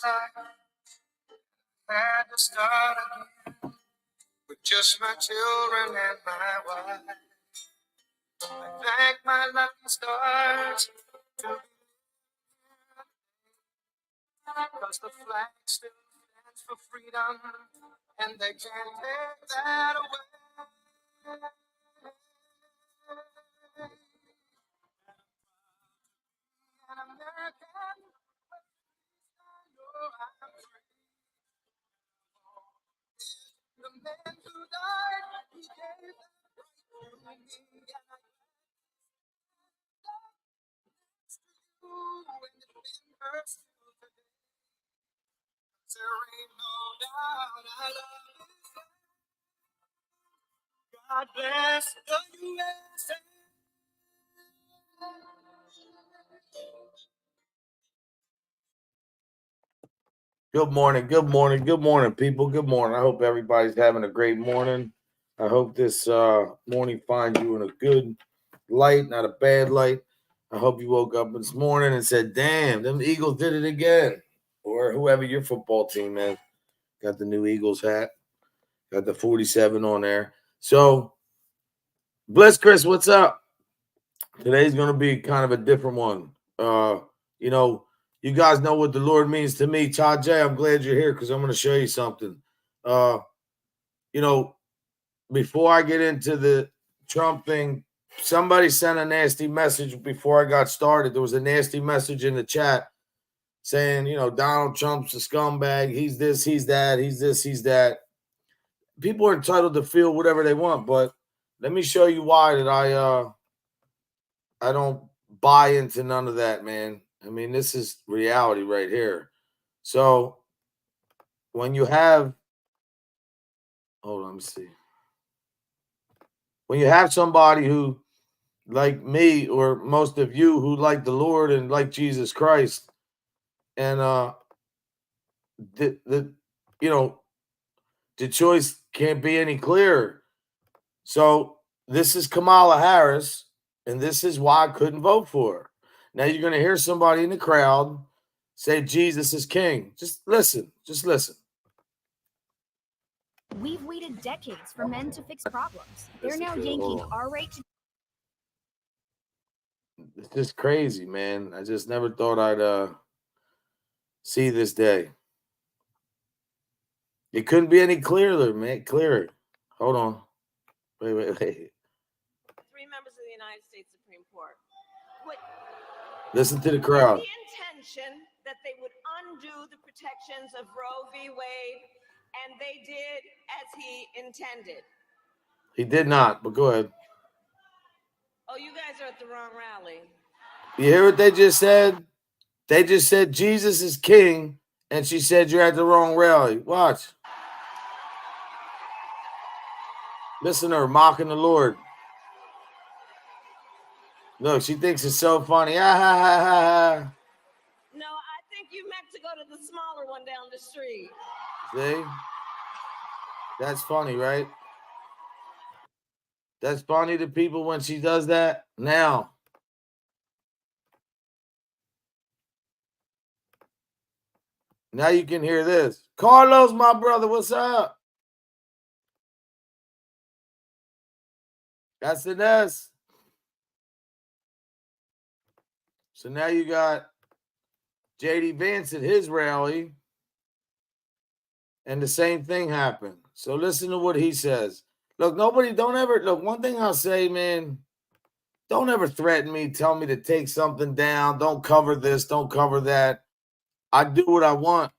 life. Had to start again with just my children and my wife. I thank my lucky stars to because the flag still stands for freedom, and they can't take that away. An American, I know I'm free. The man who died, he gave that right to me, and I thanks to you, and it's been personal today. There ain't no doubt I love you. God bless the USA. Good morning, good morning, good morning, people. Good morning. I hope everybody's having a great morning. I hope this morning finds you in a good light, not a bad light. I hope you woke up this morning and said, damn, them Eagles did it again. Or whoever your football team is. Got the new Eagles hat. Got the 47 on there. So, Bliss Chris, what's up? Today's going to be kind of a different one. You guys know what the Lord means to me. Todd J, I'm glad you're here because I'm going to show you something. Before I get into the Trump thing, somebody sent a nasty message before I got started. There was a nasty message in the chat saying, Donald Trump's a scumbag. He's this, he's that, he's this, he's that. People are entitled to feel whatever they want, but let me show you why that I don't buy into none of that, man. I mean, this is reality right here. So when you have, hold on, let me see. When you have somebody who, like me or most of you who like the Lord and like Jesus Christ, and the choice can't be any clearer. So this is Kamala Harris, and this is why I couldn't vote for her. Now you're going to hear somebody in the crowd say Jesus is king. Just listen. We've waited decades for men to fix problems. They're now yanking our right to... It's just crazy, man. I just never thought I'd see this day. It couldn't be any clearer, man. Clearer. Hold on. Wait. 3 members of the United States Supreme Court. Listen to the crowd. The intention that they would undo the protections of Roe v. Wade, and they did as he intended. He did not, but go ahead. Oh, you guys are at the wrong rally. You hear what they just said? They just said Jesus is king, and she said you're at the wrong rally. Watch. Listen to her mocking the Lord. Look, she thinks it's so funny. Ah, ha, ha, ha, ha. No, I think you meant to go to the smaller one down the street. See? That's funny, right? That's funny to people when she does that. Now you can hear this. Carlos, my brother, what's up? That's the nest. So now you got J.D. Vance at his rally, and the same thing happened. So listen to what he says. Look, one thing I'll say, man, don't ever threaten me, tell me to take something down, don't cover this, don't cover that. I do what I want.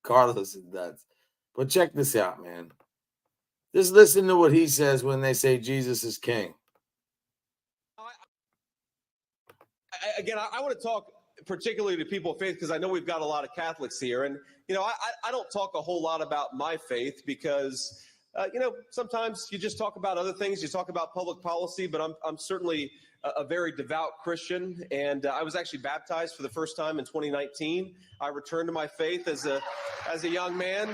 Carlos is nuts. But check this out, man. Just listen to what he says when they say Jesus is king. I want to talk particularly to people of faith because I know we've got a lot of Catholics here. And, I don't talk a whole lot about my faith because, sometimes you just talk about other things. You talk about public policy, but I'm certainly a very devout Christian. And I was actually baptized for the first time in 2019. I returned to my faith as a young man.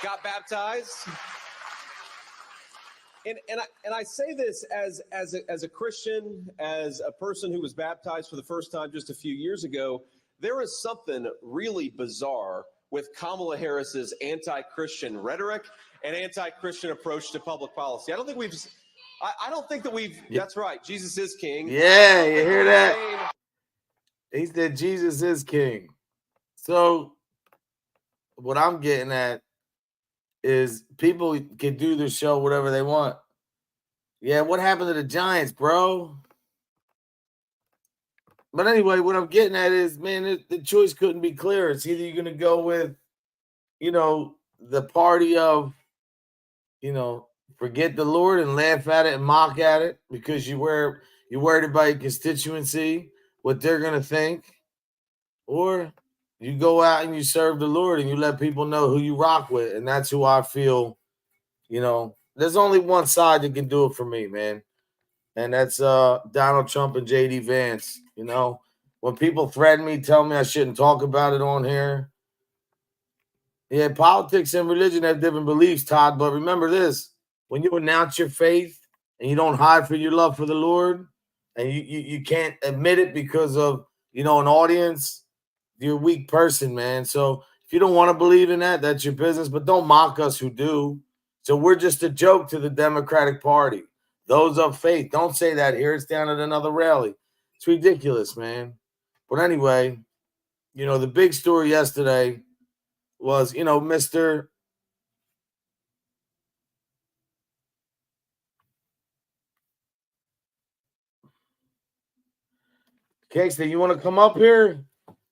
Got baptized. And I say this as a Christian, as a person who was baptized for the first time just a few years ago. There is something really bizarre with Kamala Harris's anti-Christian rhetoric and anti-Christian approach to public policy. I don't think that we've. Yeah. That's right. Jesus is king. Yeah, you hear that? He said Jesus is king. So what I'm getting at is people can do the show whatever they want. Yeah, what happened to the Giants, bro? But anyway, what I'm getting at is, man, the choice couldn't be clearer. It's either you're going to go with, the party of, forget the Lord and laugh at it and mock at it because you're worried about your constituency, what they're going to think, or you go out and you serve the Lord and you let people know who you rock with. And that's who I feel, there's only one side that can do it for me, man. And that's Donald Trump and J.D. Vance. When people threaten me, tell me I shouldn't talk about it on here. Yeah, politics and religion have different beliefs, Todd. But remember this: when you announce your faith and you don't hide for your love for the Lord, and you can't admit it because of an audience, you're a weak person, man. So if you don't want to believe in that, that's your business. But don't mock us who do. So we're just a joke to the Democratic Party. Those of faith. Don't say that here. It's down at another rally. It's ridiculous, man. But anyway, the big story yesterday was, Mr. Kingston, you want to come up here?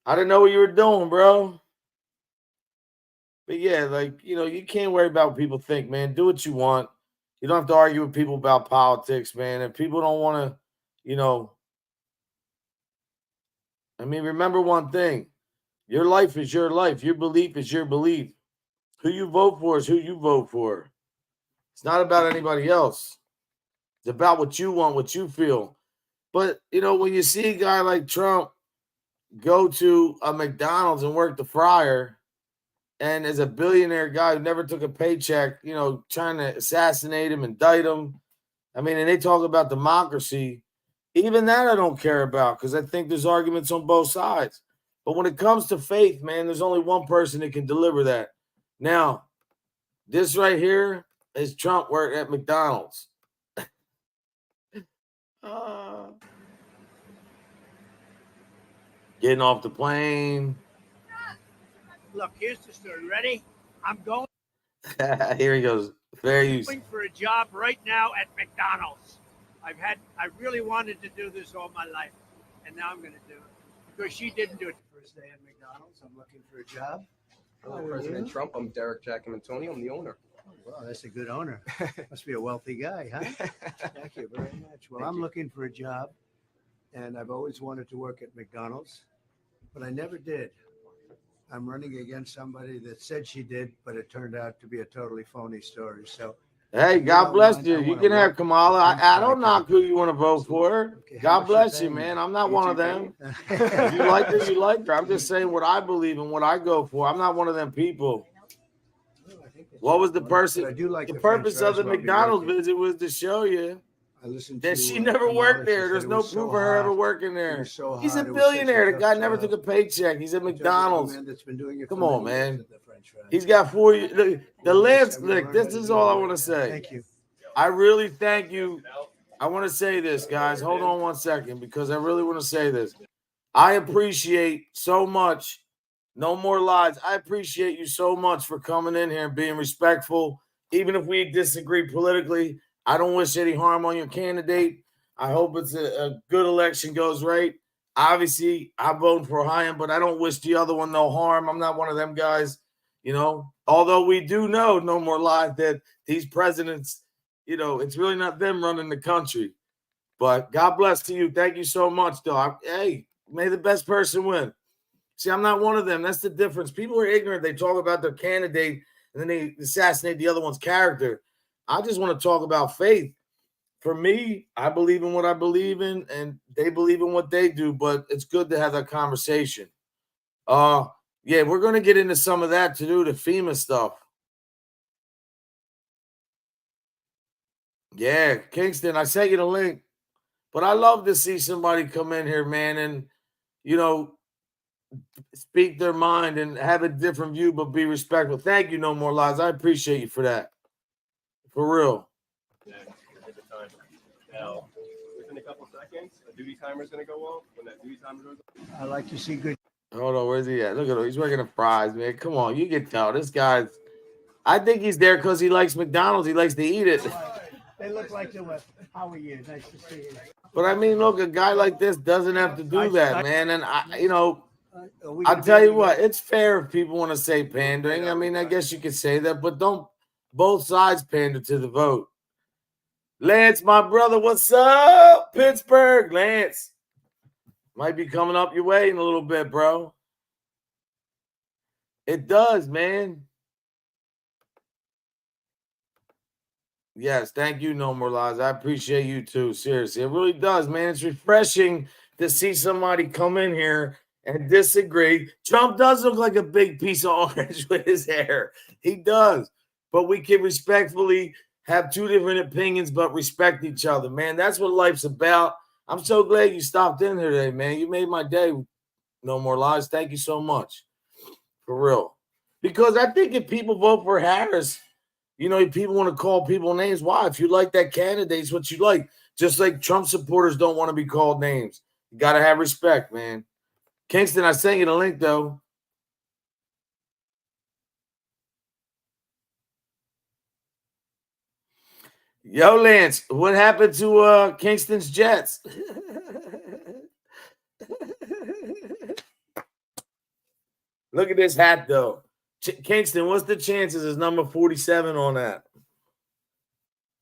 I didn't know what you were doing, bro. But yeah, you can't worry about what people think, man. Do what you want. You don't have to argue with people about politics, man. If people don't want to, remember one thing. Your life is your life. Your belief is your belief. Who you vote for is who you vote for. It's not about anybody else. It's about what you want, what you feel. But, when you see a guy like Trump go to a McDonald's and work the fryer, and as a billionaire guy who never took a paycheck, trying to assassinate him, indict him. And they talk about democracy. Even that I don't care about because I think there's arguments on both sides. But when it comes to faith, man, there's only one person that can deliver that. Now, this right here is Trump work at McDonald's. Getting off the plane. Look, here's the story. Ready? I'm going. Here he goes. Very useful. Going for a job right now at McDonald's. I really wanted to do this all my life, and now I'm going to do it because she didn't do it. First day at McDonald's. I'm looking for a job. Hello, President Trump. I'm Derek Giacomontoni. I'm the owner. Oh, wow, that's a good owner. Must be a wealthy guy, huh? Thank you very much. Well, I'm looking for a job, and I've always wanted to work at McDonald's, but I never did. I'm running against somebody that said she did, but it turned out to be a totally phony story. So, hey, God bless you. You can have Kamala. I don't knock who you want to vote for. Okay, God bless you, man. I'm not one of them. If you like her, you like her. I'm just saying what I believe and what I go for. I'm not one of them people. What was the person? I do like the the purpose French of the fries while McDonald's we work it. visit was to show you I listened that to, she never Kamala. worked She there. said There's it no was proof so of her ever hot. working It there. was so He's a hot. It was such a billionaire. The tough guy never job. took a paycheck. He's at I talked to a McDonald's. man that's been doing it Come for on, many years man. at the French fries. He's got 4 years. Look, the last Have you look. learned This how to is do all I it? want to say. Thank you. I really thank you. I want to say this, guys. Hold on 1 second because I really want to say this. I appreciate so much. No more lies. I appreciate you so much for coming in here and being respectful. Even if we disagree politically, I don't wish any harm on your candidate. I hope it's a good election goes right. Obviously, I'm voting for Hyam, but I don't wish the other one no harm. I'm not one of them guys, Although we do know, no more lies, that these presidents, it's really not them running the country. But God bless to you. Thank you so much, dog. Hey, may the best person win. See, I'm not one of them. That's the difference. People are ignorant. They talk about their candidate and then they assassinate the other one's character. I just want to talk about faith. For me, I believe in what I believe in, and they believe in what they do, but it's good to have that conversation. Yeah, we're going to get into some of that to do the FEMA stuff. Yeah, Kingston, I sent you the link. But I love to see somebody come in here, man, and, you know, speak their mind and have a different view, but be respectful. Thank you, No More Lies. I appreciate you for that. For real. Now, within a couple seconds, the duty timer is going to go off. When that duty timer goes off, I like to see good. Hold on, where's he at? Look at him. He's working the fries, man. Come on, you can tell. This guy's, I think he's there because he likes McDonald's. He likes to eat it. They look like they were. How are you? Nice to see you. But I mean, look, a guy like this doesn't have to do that, man. And Are we I'll gonna tell be you able to what, get- it's fair if people want to say pandering. I mean, I guess you could say that, but don't both sides pander to the vote. Lance, my brother, what's up? Pittsburgh, Lance. Might be coming up your way in a little bit, bro. It does, man. Yes, thank you, No More Lies. I appreciate you too. Seriously, it really does, man. It's refreshing to see somebody come in here and disagree. Trump does look like a big piece of orange with his hair. He does. But we can respectfully have two different opinions, but respect each other, man. That's what life's about. I'm so glad you stopped in here today, man. You made my day. No More Lies. Thank you so much. For real. Because I think if people vote for Harris, you know, people want to call people names. Why? If you like that candidate, it's what you like. Just like Trump supporters don't want to be called names. You got to have respect, man. Kingston, I sent you the link, though. Yo, Lance, what happened to Kingston's Jets? Look at this hat, though. Kingston, what's the chances is number 47 on that?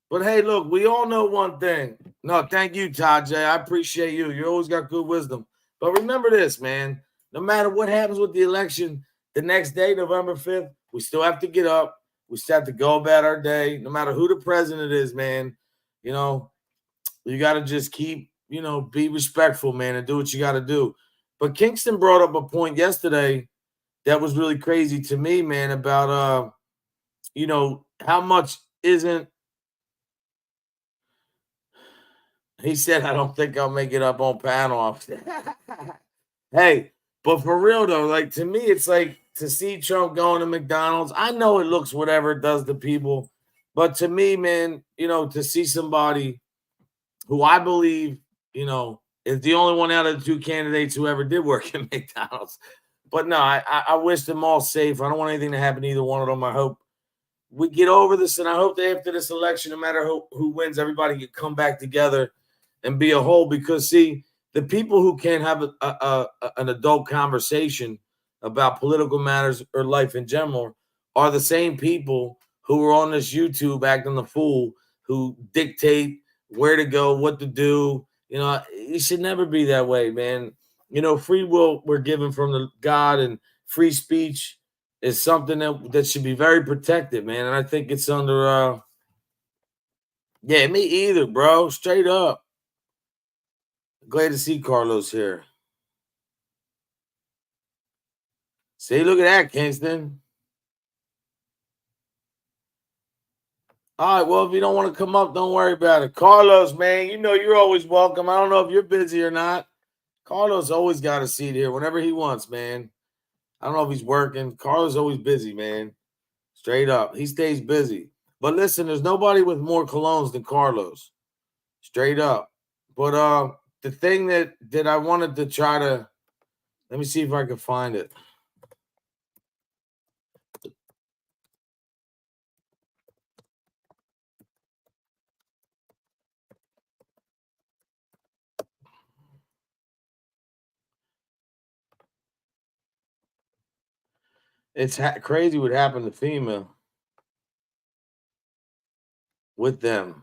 But hey, look, we all know one thing. No, thank you, Todd J. I appreciate you. You always got good wisdom. But remember this, man. No matter what happens with the election, the next day, November 5th, we still have to get up. We still have to go about our day. No matter who the president is, man, you know, you got to just keep, you know, be respectful, man, and do what you got to do. But Kingston brought up a point yesterday that was really crazy to me, man, about, you know, how much isn't. He said, I don't think I'll make it up on panel. Hey, but for real, though, like to me, it's like to see Trump going to McDonald's. I know it looks whatever it does to people. But to me, man, you know, to see somebody who I believe, you know, is the only one out of the two candidates who ever did work at McDonald's. But no, I wish them all safe. I don't want anything to happen to either one of them. I hope we get over this, and I hope that after this election, no matter who wins, everybody can come back together and be a whole. Because, see, the people who can't have an adult conversation about political matters or life in general are the same people who are on this YouTube acting the fool, who dictate where to go, what to do. You know, it should never be that way, man. You know, free will we're given from the God, and free speech is something that should be very protected, man. And I think it's under yeah, me either, bro. Straight up. Glad to see Carlos here. See, look at that, Kingston. All right, well, if you don't want to come up, don't worry about it. Carlos, man, you know you're always welcome. I don't know if you're busy or not. Carlos always got a seat here whenever he wants, man. I don't know if he's working. Carlos always busy, man. Straight up. He stays busy. But listen, there's nobody with more colognes than Carlos. Straight up. But the thing that I wanted to try to, let me see if I can find it. It's crazy what happened to FEMA with them.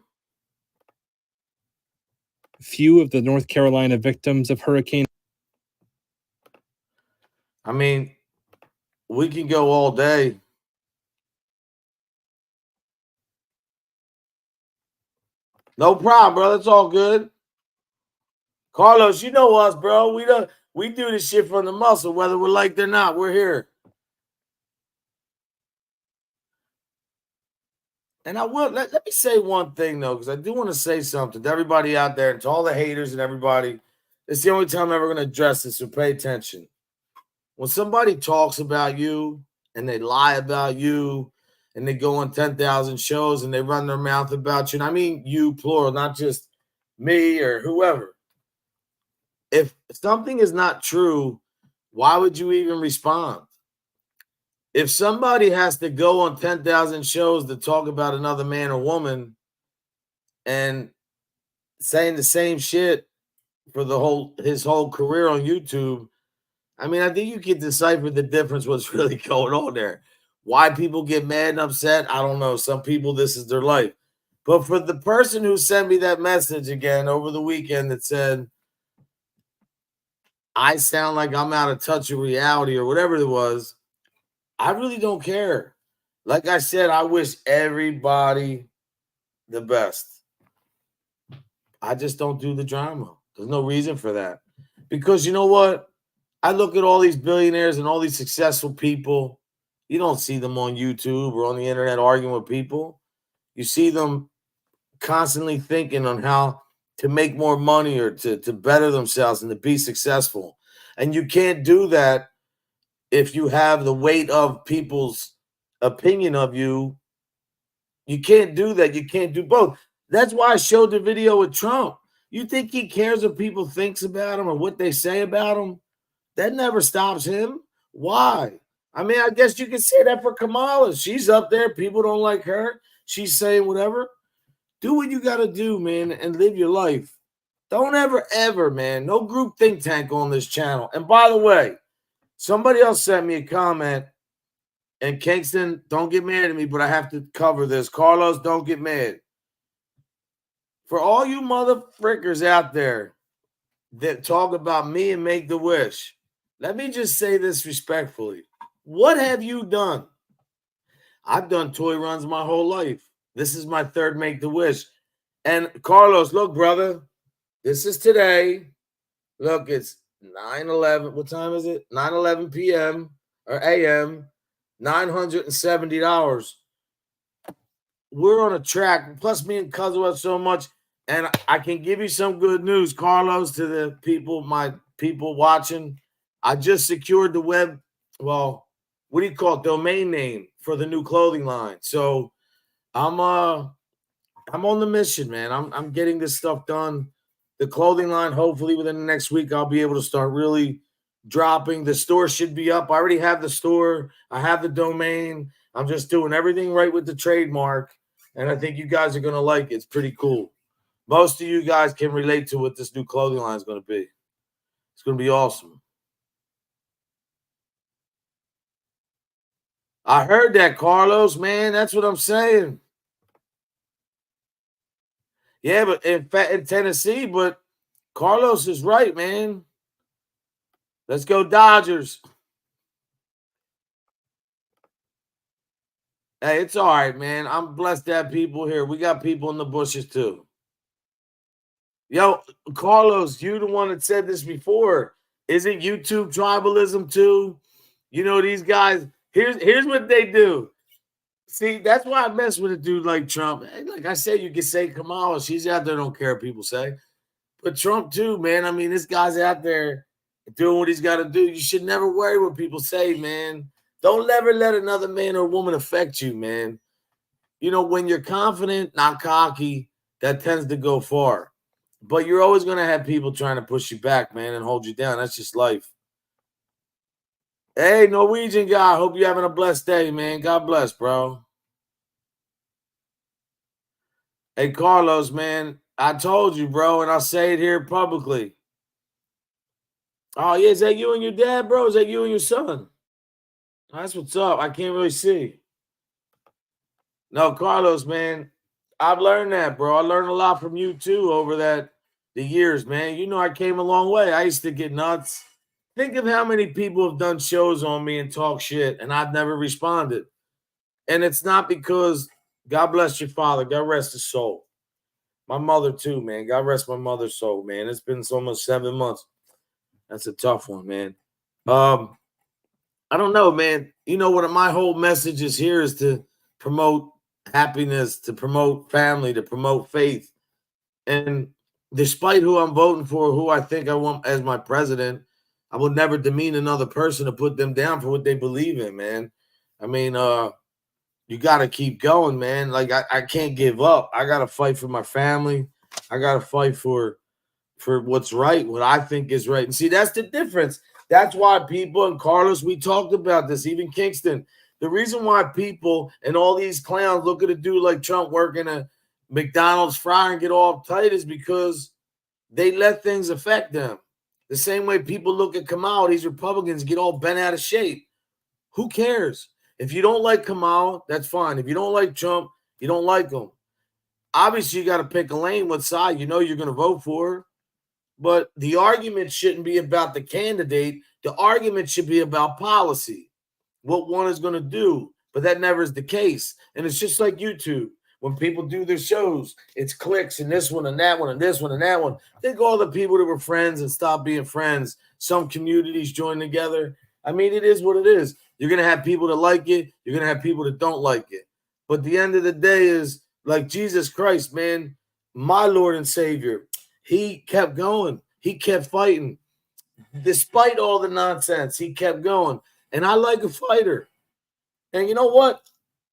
Few of the North Carolina victims of Hurricane. I mean, we can go all day. No problem, bro. It's all good. Carlos, you know us, bro. We do this shit from the muscle, whether we're liked or not. We're here. And I will let me say one thing though, because I do want to say something to everybody out there and to all the haters and everybody. It's the only time I'm ever going to address this, so pay attention. When somebody talks about you and they lie about you and they go on 10,000 shows and they run their mouth about you, and I mean you plural, not just me or whoever. If something is not true, why would you even respond? If somebody has to go on 10,000 shows to talk about another man or woman and saying the same shit for his whole career on YouTube, I mean, I think you can decipher the difference, what's really going on there. Why people get mad and upset, I don't know. Some people, this is their life. But for the person who sent me that message again over the weekend that said, I sound like I'm out of touch with reality or whatever it was, I really don't care. Like I said, I wish everybody the best. I just don't do the drama. There's no reason for that. Because you know what? I look at all these billionaires and all these successful people. You don't see them on YouTube or on the internet arguing with people. You see them constantly thinking on how to make more money or to better themselves and to be successful. And you can't do that if you have the weight of people's opinion of you. You can't do that. You can't do both. That's why I showed the video with Trump. You think he cares what people thinks about him or what they say about him? That never stops him. Why? I mean, I guess you can say that for Kamala. She's up there. People don't like her. She's saying whatever. Do what you got to do, man, and live your life. Don't ever, man. No group think tank on this channel. And by the way, somebody else sent me a comment. And Kingston, don't get mad at me, but I have to cover this. Carlos, don't get mad. For all you mother frickers out there that talk about me and Make the Wish, let me just say this respectfully. What have you done? I've done toy runs my whole life. This is my third Make the Wish. And Carlos, look, brother, this is today. Look, it's 9:11. What time is it? 9:11 p.m. or a.m. $970. We're on a track. Plus, me and Cuzzo have so much. And I can give you some good news, Carlos, to the people, my people watching. I just secured the web, well, what do you call it? Domain name for the new clothing line. So I'm on the mission, man. I'm getting this stuff done. The clothing line, hopefully within the next week, I'll be able to start really dropping. The store should be up. I already have the store. I have the domain. I'm just doing everything right with the trademark. And I think you guys are going to like it. It's pretty cool. Most of you guys can relate to what this new clothing line is going to be. It's going to be awesome. I heard that, Carlos, man. That's what I'm saying. Yeah, but in Tennessee, but Carlos is right, man. Let's go Dodgers. Hey, it's all right, man. I'm blessed to have people here. We got people in the bushes too. Yo, Carlos, you the one that said this before. Isn't YouTube tribalism too? You know, these guys, here's what they do. See, that's why I mess with a dude like Trump. Like I said, you can say Kamala, she's out there, don't care what people say. But Trump too, man. I mean, this guy's out there doing what he's got to do. You should never worry what people say, man. Don't ever let another man or woman affect you, man. You know, when you're confident, not cocky, that tends to go far. But you're always going to have people trying to push you back, man, and hold you down. That's just life. Hey, Norwegian guy, hope you're having a blessed day, man. God bless, bro. Hey, Carlos, man, I told you, bro, and I'll say it here publicly. Oh, yeah, is that you and your dad, bro? Is that you and your son? That's what's up. I can't really see. No, Carlos, man, I've learned that, bro. I learned a lot from you, too, over the years, man. You know I came a long way. I used to get nuts. Think of how many people have done shows on me and talk shit, and I've never responded. And it's not because God bless your father. God rest his soul. My mother, too, man. God rest my mother's soul, man. It's been almost 7 months. That's a tough one, man. I don't know, man. You know what my whole message is here is to promote happiness, to promote family, to promote faith. And despite who I'm voting for, who I think I want as my president, I will never demean another person to put them down for what they believe in, man. I mean, you got to keep going, man. Like, I can't give up. I got to fight for my family. I got to fight for what's right, what I think is right. And see, that's the difference. That's why people, and Carlos, we talked about this, even Kingston. The reason why people and all these clowns look at a dude like Trump working a McDonald's fryer and get all uptight is because they let things affect them. The same way people look at Kamala, these Republicans get all bent out of shape. Who cares? If you don't like Kamala, that's fine. If you don't like Trump, you don't like him. Obviously, you got to pick a lane, what side you know you're going to vote for. But the argument shouldn't be about the candidate. The argument should be about policy, what one is going to do. But that never is the case. And it's just like YouTube. When people do their shows, it's clicks and this one and that one and this one and that one. Think all the people that were friends and stop being friends. Some communities join together. I mean, it is what it is. You're going to have people that like it. You're going to have people that don't like it. But the end of the day is like Jesus Christ, man, my Lord and Savior. He kept going. He kept fighting. Despite all the nonsense, he kept going. And I like a fighter. And you know what?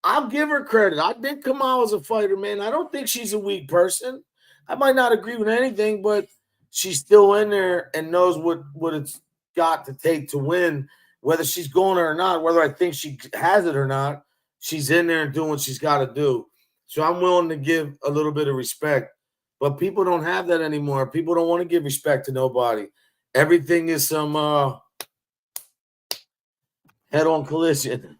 I'll give her credit. I think Kamala's a fighter, man. I don't think she's a weak person. I might not agree with anything, but she's still in there and knows what it's got to take to win, whether she's going there or not, whether I think she has it or not. She's in there and doing what she's got to do. So I'm willing to give a little bit of respect. But people don't have that anymore. People don't want to give respect to nobody. Everything is some head-on collision.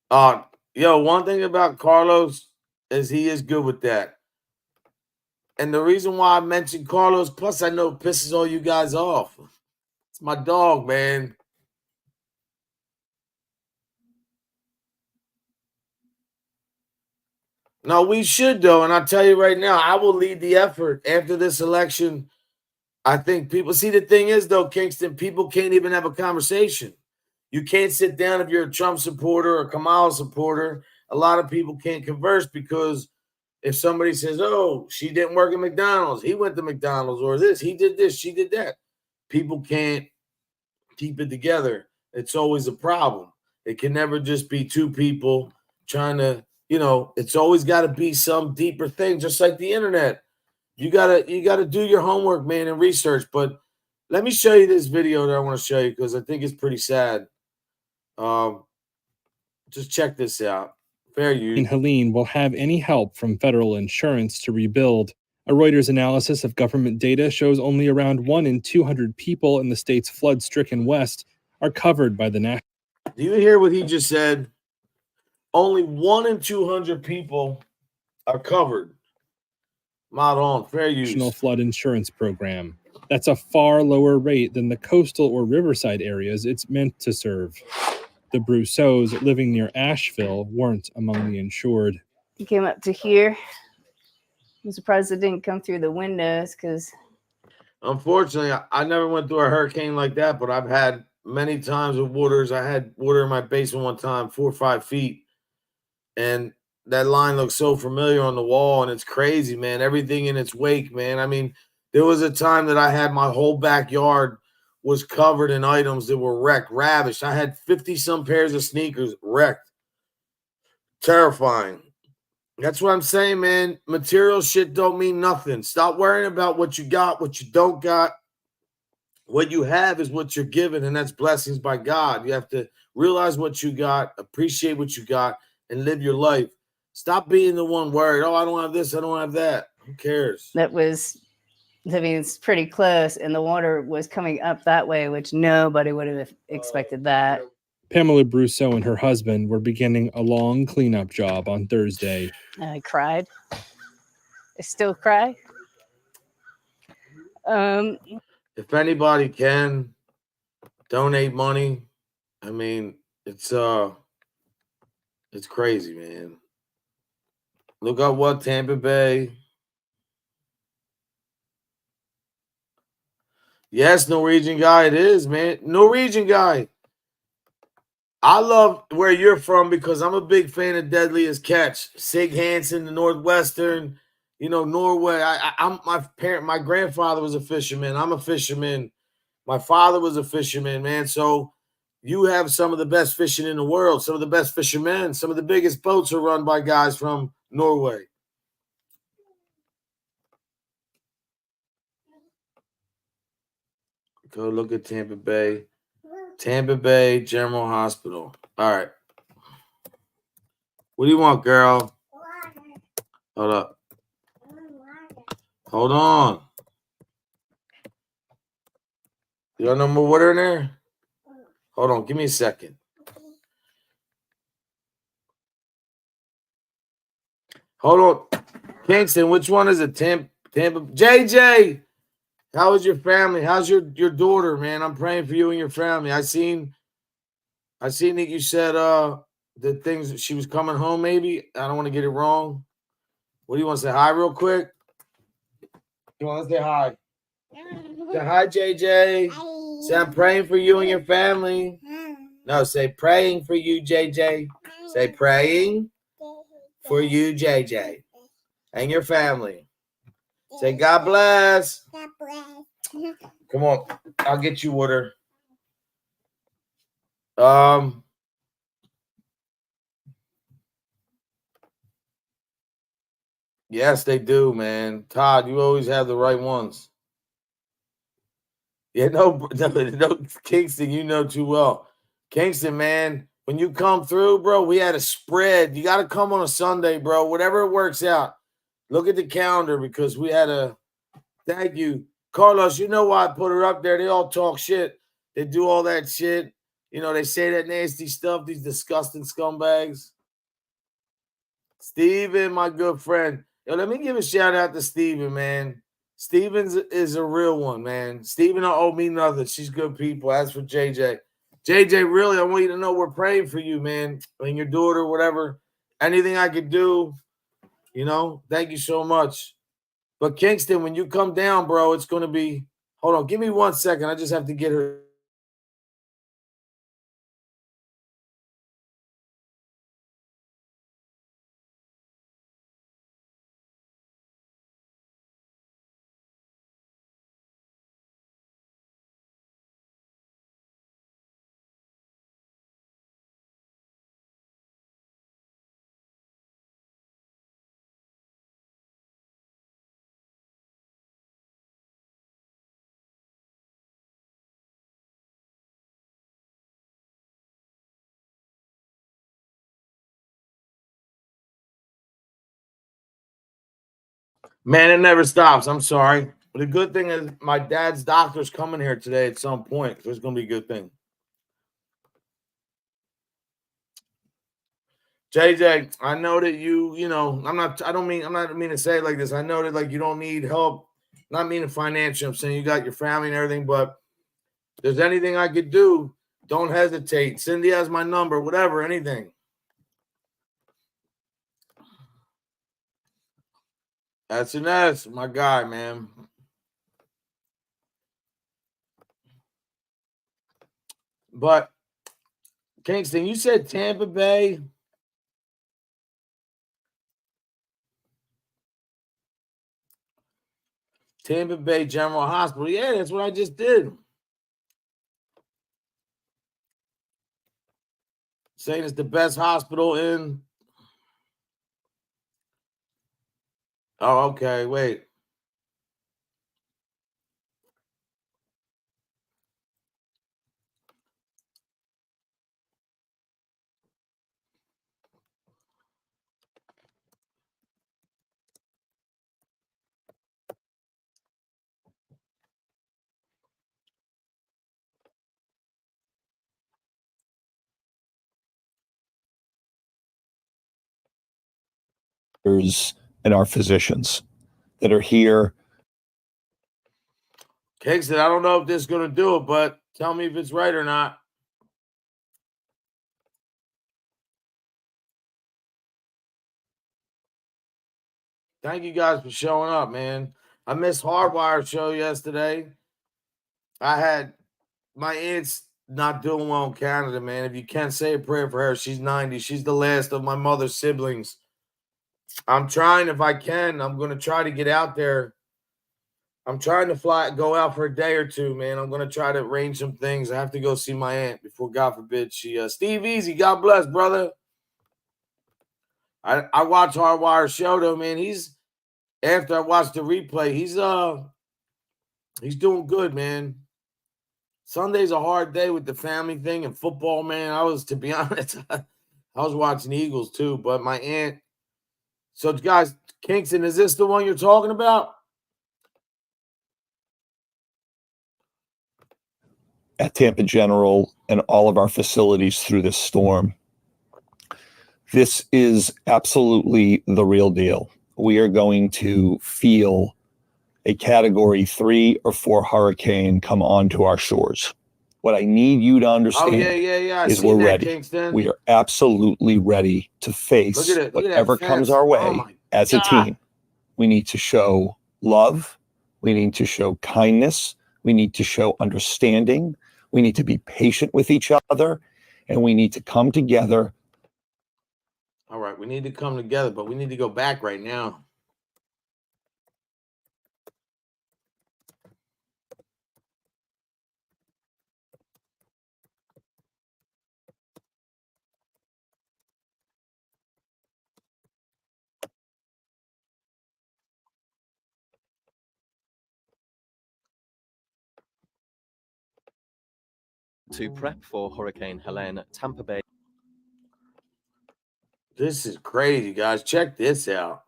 One thing about Carlos is he is good with that. And the reason why I mentioned Carlos, plus I know it pisses all you guys off. It's my dog, man. No, we should, though. And I'll tell you right now, I will lead the effort after this election. I think people see the thing is, though, Kingston, people can't even have a conversation. You can't sit down if you're a Trump supporter or a Kamala supporter. A lot of people can't converse because if somebody says, oh, she didn't work at McDonald's, he went to McDonald's, or this, he did this, she did that. People can't keep it together. It's always a problem. It can never just be two people trying to, it's always got to be some deeper thing, just like the internet. You gotta do your homework, man, and research. But let me show you this video that I want to show you because I think it's pretty sad. Just check this out. Fair use. And Helene will have any help from federal insurance to rebuild. A Reuters analysis of government data shows only around 1 in 200 people in the state's flood-stricken West are covered by the national. Do you hear what he just said? Only 1 in 200 people are covered. Not on fair use. National Flood Insurance Program. That's a far lower rate than the coastal or riverside areas it's meant to serve. The Brousseaus living near Asheville weren't among the insured. He came up to here. I'm surprised it didn't come through the windows because. Unfortunately, I never went through a hurricane like that, but I've had many times with waters. I had water in my basement one time, 4 or 5 feet. And that line looks so familiar on the wall, and it's crazy, man. Everything in its wake, man. I mean, there was a time that I had my whole backyard was covered in items that were wrecked, ravished. I had 50-some pairs of sneakers wrecked. Terrifying. That's what I'm saying, man. Material shit don't mean nothing. Stop worrying about what you got, what you don't got. What you have is what you're given, and that's blessings by God. You have to realize what you got, appreciate what you got, and live your life. Stop being the one worried. Oh, I don't have this. I don't have that. Who cares? It's pretty close, and the water was coming up that way, which nobody would have expected that. Pamela Brousseau and her husband were beginning a long cleanup job on Thursday. I cried. I still cry. If anybody can donate money, I mean, it's crazy, man. Look at what Tampa Bay. Yes, Norwegian guy it is, man. Norwegian guy. I love where you're from because I'm a big fan of Deadliest Catch. Sig Hansen, the Northwestern, Norway. I'm my grandfather was a fisherman. I'm a fisherman. My father was a fisherman, man. So you have some of the best fishing in the world, some of the best fishermen, some of the biggest boats are run by guys from Norway. Go look at Tampa Bay. Tampa Bay General Hospital. All right. What do you want, girl? Hold up. Hold on. You got no more water in there? Hold on. Give me a second. Hold on. Kingston, which one is it? Tampa. JJ, how is your family? How's your daughter, man? I'm praying for you and your family. I seen that you said the things that she was coming home, maybe. I don't want to get it wrong. What do you want to say hi real quick? You want to say hi? Say hi, JJ. Say I'm praying for you and your family. No, say praying for you, JJ. Say praying for you, JJ, and your family. Say God bless. God bless. Come on, I'll get you water. Yes, they do, man. Todd, you always have the right ones. Yeah, no, Kingston, you know too well. Kingston, man, when you come through, bro, we had a spread. You got to come on a Sunday, bro. Whatever it works out. Look at the calendar because we had a – thank you. Carlos, you know why I put her up there? They all talk shit. They do all that shit. They say that nasty stuff, these disgusting scumbags. Steven, my good friend. Yo, let me give a shout out to Steven, man. Steven is a real one, man. Steven don't owe me nothing. She's good people. As for JJ. JJ, really, I want you to know we're praying for you, man. And your daughter, whatever. Anything I could do, thank you so much. But Kingston, when you come down, bro, it's going to be – hold on. Give me 1 second. I just have to get her. Man, it never stops. I'm sorry. But the good thing is my dad's doctor's coming here today at some point. So it's going to be a good thing. JJ, I know that I'm not mean to say it like this. I know that like you don't need help. Not meaning financial. I'm saying you got your family and everything, but if there's anything I could do, don't hesitate. Cindy has my number, whatever, anything. That's an S, my guy, man. But Kingston, you said Tampa Bay. Tampa Bay General Hospital. Yeah, that's what I just did. Saying it's the best hospital in. Oh, okay. Wait. And our physicians that are here. Kingston, I don't know if this is going to do it, but tell me if it's right or not. Thank you guys for showing up, man. I missed Hardwire show yesterday. I had my aunt's not doing well in Canada, man. If you can't say a prayer for her, she's 90. She's the last of my mother's siblings. I'm trying, if I can, I'm going to try to get out there. I'm trying to go out for a day or two, man. I'm going to try to arrange some things. I have to go see my aunt before, God forbid, she, Steve Easy, God bless, brother. I watch Hardwire show, though, man. After I watched the replay, he's doing good, man. Sunday's a hard day with the family thing and football, man. To be honest, I was watching the Eagles too, but my aunt. So, guys, Kingston, is this the one you're talking about? At Tampa General and all of our facilities through this storm. This is absolutely the real deal. We are going to feel a Category 3 or 4 hurricane come onto our shores. What I need you to understand is we're ready. Kingston. We are absolutely ready to face whatever comes our way as a team. We need to show love. We need to show kindness. We need to show understanding. We need to be patient with each other. And we need to come together. All right, we need to come together, but we need to go back right now. To prep for Hurricane Helene, Tampa Bay. This is crazy, guys. Check this out.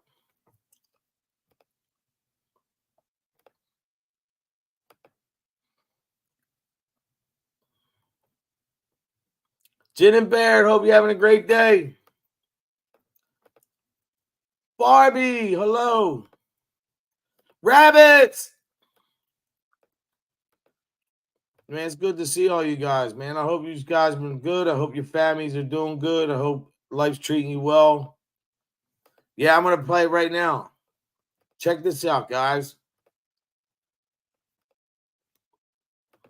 Jen and Baird, hope you're having a great day. Barbie, hello. Rabbits. Man, it's good to see all you guys, man. I hope you guys have been good. I hope your families are doing good. I hope life's treating you well. Yeah, I'm going to play right now. Check this out, guys.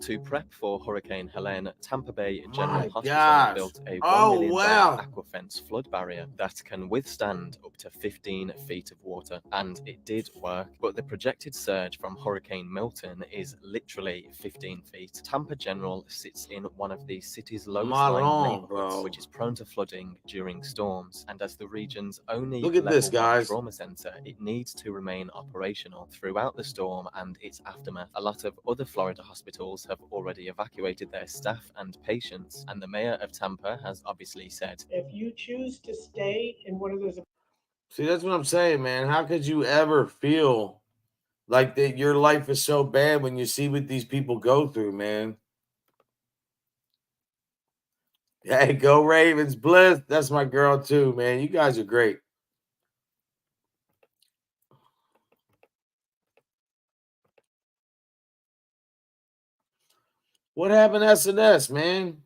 To prep for Hurricane Helene, Tampa Bay General Hospital built a $1 million aquafence flood barrier that can withstand up to 15 feet of water. And it did work, but the projected surge from Hurricane Milton is literally 15 feet. Tampa General sits in one of the city's lowest-lying neighborhoods, which is prone to flooding during storms. And as the region's only level 1 trauma center, it needs to remain operational throughout the storm and its aftermath. A lot of other Florida hospitals have already evacuated their staff and patients, and the mayor of Tampa has obviously said, if you choose to stay in one of those... See, that's what I'm saying, man. How could you ever feel like that your life is so bad when you see what these people go through, man? Hey, go Ravens. Bliss. That's my girl too, man. You guys are great. What happened to SNS, man?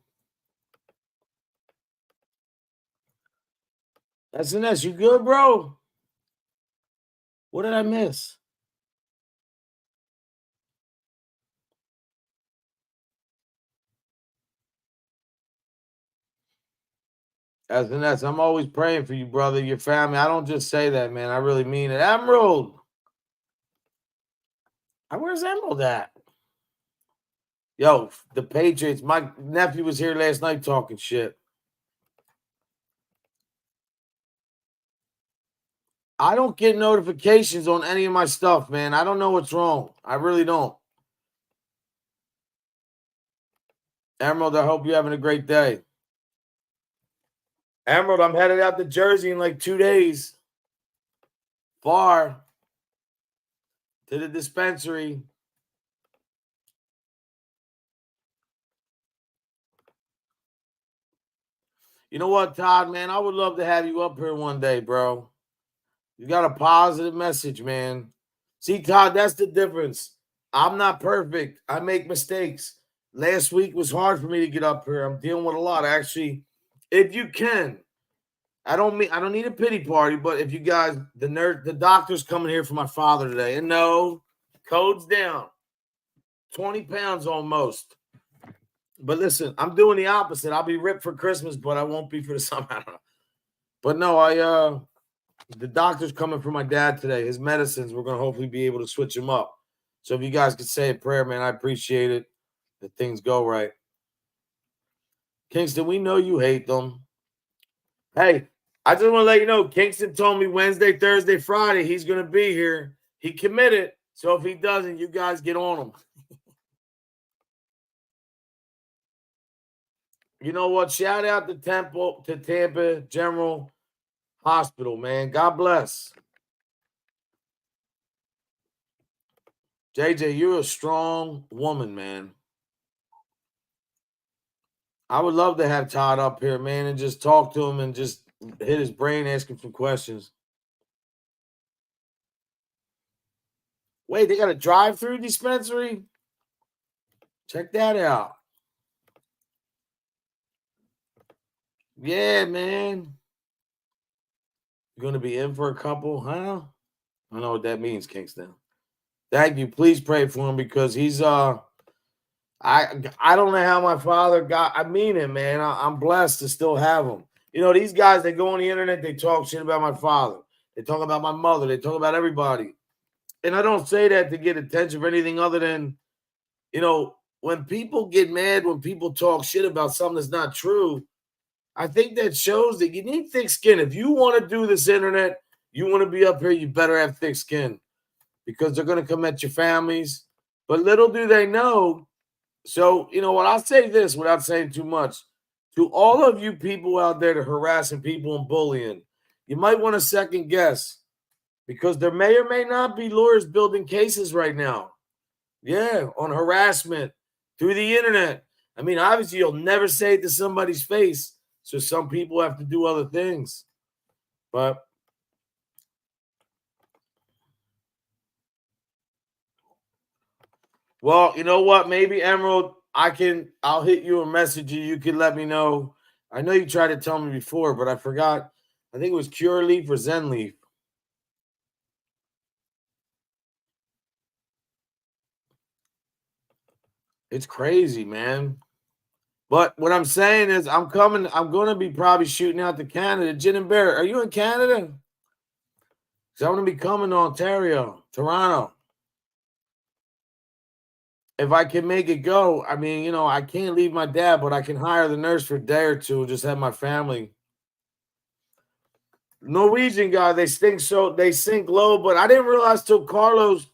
SNS, you good, bro? What did I miss? SNS, I'm always praying for you, brother, your family. I don't just say that, man. I really mean it. Emerald. Where's Emerald at? Yo, the Patriots. My nephew was here last night talking shit. I don't get notifications on any of my stuff, man. I don't know what's wrong. I really don't. Emerald, I hope you're having a great day. Emerald, I'm headed out to Jersey in like 2 days. Far. To the dispensary. You know what, Todd, man? I would love to have you up here one day, bro. You got a positive message, man. See, Todd, that's the difference. I'm not perfect. I make mistakes. Last week was hard for me to get up here. I'm dealing with a lot. Actually, if you can, I don't need a pity party, but if you guys, the doctor's coming here for my father today. And no, code's down. 20 pounds almost. But listen, I'm doing the opposite. I'll be ripped for Christmas, but I won't be for the summer. I don't know. But no, the doctor's coming for my dad today. His medicines, we're going to hopefully be able to switch him up. So if you guys could say a prayer, man, I appreciate it. That things go right. Kingston, we know you hate them. Hey, I just want to let you know, Kingston told me Wednesday, Thursday, Friday, he's going to be here. He committed. So if he doesn't, you guys get on him. You know what? Shout out to Tampa General Hospital, man. God bless. JJ, you're a strong woman, man. I would love to have Todd up here, man, and just talk to him and just hit his brain, ask him some questions. Wait, they got a drive-thru dispensary? Check that out. Yeah, man. You're going to be in for a couple, huh? I know what that means, Kingston. Thank you. Please pray for him because he's I don't know how my father got. I mean it, man. I'm blessed to still have him. You know, these guys, they go on the internet, they talk shit about my father. They talk about my mother. They talk about everybody. And I don't say that to get attention for anything other than, you know, when people get mad, when people talk shit about something that's not true, I think that shows that you need thick skin. If you want to do this internet, you want to be up here, you better have thick skin because they're going to come at your families. But little do they know. So, you know what? I'll say this without saying too much. To all of you people out there that are harassing people and bullying, you might want to second guess because there may or may not be lawyers building cases right now. Yeah, on harassment through the internet. I mean, obviously, you'll never say it to somebody's face. So some people have to do other things. But well, you know what? Maybe Emerald, I'll hit you or message you. You can let me know. I know you tried to tell me before, but I forgot. I think it was Cure Leaf or Zen Leaf. It's crazy, man. But what I'm saying is I'm going to be probably shooting out to Canada. Gin and Bear, are you in Canada? So I'm going to be coming to Ontario, Toronto. If I can make it go, I mean, you know, I can't leave my dad, but I can hire the nurse for a day or two and just have my family. Norwegian guy, they sink low, but I didn't realize till Carlos.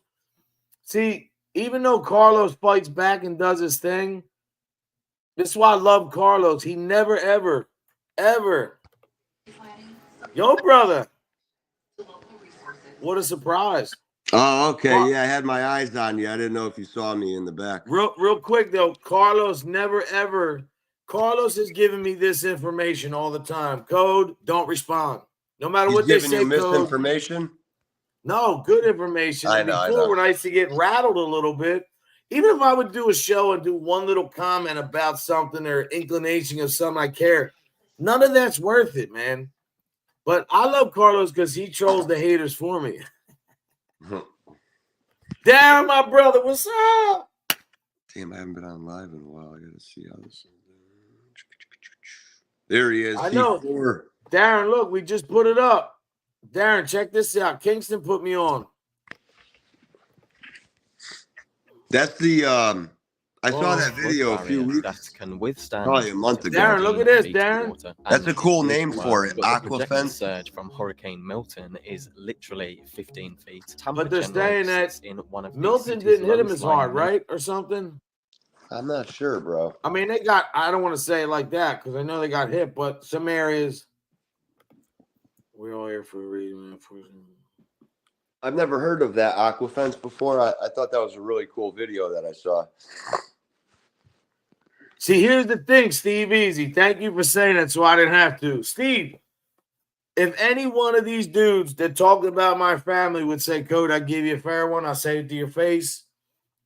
See, even though Carlos fights back and does his thing, this is why I love Carlos. He never, ever, ever. Yo, brother. What a surprise. Oh, okay. Yeah, I had my eyes on you. I didn't know if you saw me in the back. Real quick, though. Carlos never, ever. Carlos has given me this information all the time. Code, don't respond. No matter what they say, giving you misinformation? No, good information. I know. Before, when I used to get rattled a little bit, even if I would do a show and do one little comment about something or inclination of something I care, none of that's worth it, man. But I love Carlos because he trolls the haters for me. Damn, my brother, what's up? Damn, I haven't been on live in a while. I got to see how this is. There he is. I know. Darren, look, we just put it up. Darren, check this out. Kingston put me on. That's the I saw that video a few weeks that can withstand probably a month ago. Darren, look at this, Darren. That's a cool name for it. Aquafence. The surge from Hurricane Milton is literally 15 feet. But they're saying that Milton didn't hit him as hard, right? Or something? I'm not sure, bro. I mean, they got, I don't want to say it like that because I know they got hit, but some areas. We're all here for a reason. I've never heard of that Aquafence before. I thought that was a really cool video that I saw. See, here's the thing, Steve Easy. Thank you for saying that so I didn't have to. Steve, if any one of these dudes that talked about my family would say, Code, I give you a fair one, I'll say it to your face.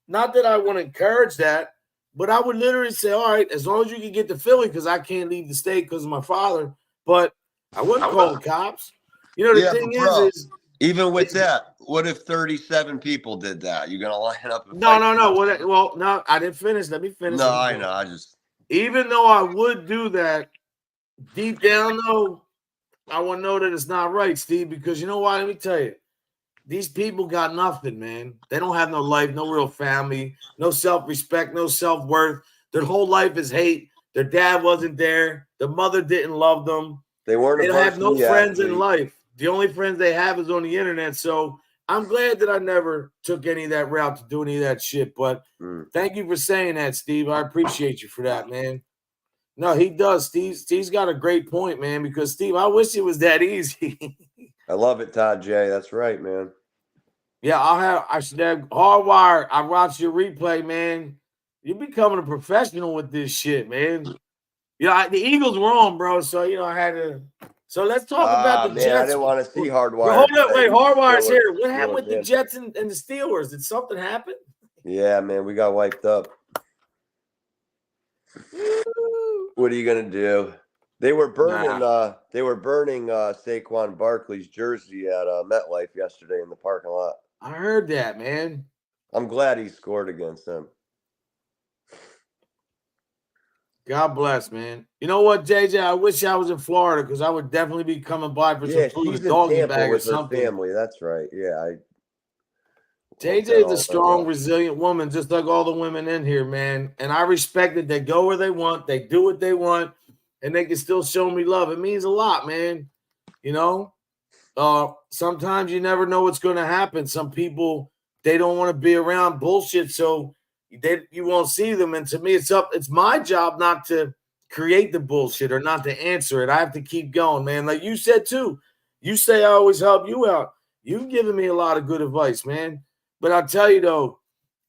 Not that I want to encourage that, but I would literally say, all right, as long as you can get to Philly, because I can't leave the state because of my father, but I wouldn't call the cops. You know, the thing is even with that, what if 37 people did that? You're going to line up and No. Well, no, I didn't finish. Let me finish. No, I know. I just Even though I would do that, deep down though, I want to know that it's not right, Steve, because you know why? Let me tell you. These people got nothing, man. They don't have no life, no real family, no self-respect, no self-worth. Their whole life is hate. Their dad wasn't there. The mother didn't love them. They weren't. They don't have no friends in athlete. life. The only friends they have is on the internet. So I'm glad that I never took any of that route to do any of that shit. But thank you for saying that, Steve. I appreciate you for that, man. No, he does. Steve's got a great point, man, because, Steve, I wish it was that easy. I love it, Todd J. That's right, man. Yeah, I should have Hardwire. I watched your replay, man. You're becoming a professional with this shit, man. Yeah, the Eagles were on, bro. So I had to. So let's talk about the man, Jets. I didn't want to see Hardwire. Well, hold up, wait, Hardwire's Still here. What happened with the did. Jets and the Steelers? Did something happen? Yeah, man, we got wiped up. What are you gonna do? They were burning. They were burning Saquon Barkley's jersey at MetLife yesterday in the parking lot. I heard that, man. I'm glad he scored against them. God bless, man. You know what, JJ? I wish I was in Florida because I would definitely be coming by for some food, she's a doggy in Tampa bag or with her something. family. That's right. Yeah, JJ is a strong, resilient woman, just like all the women in here, man. And I respect that they go where they want, they do what they want, and they can still show me love. It means a lot, man. Sometimes you never know what's going to happen. Some people, they don't want to be around bullshit, so you won't see them. And to me, it's my job not to create the bullshit or not to answer it. I have to keep going, man. Like you said too. You say I always help you out. You've given me a lot of good advice, man. But I'll tell you though,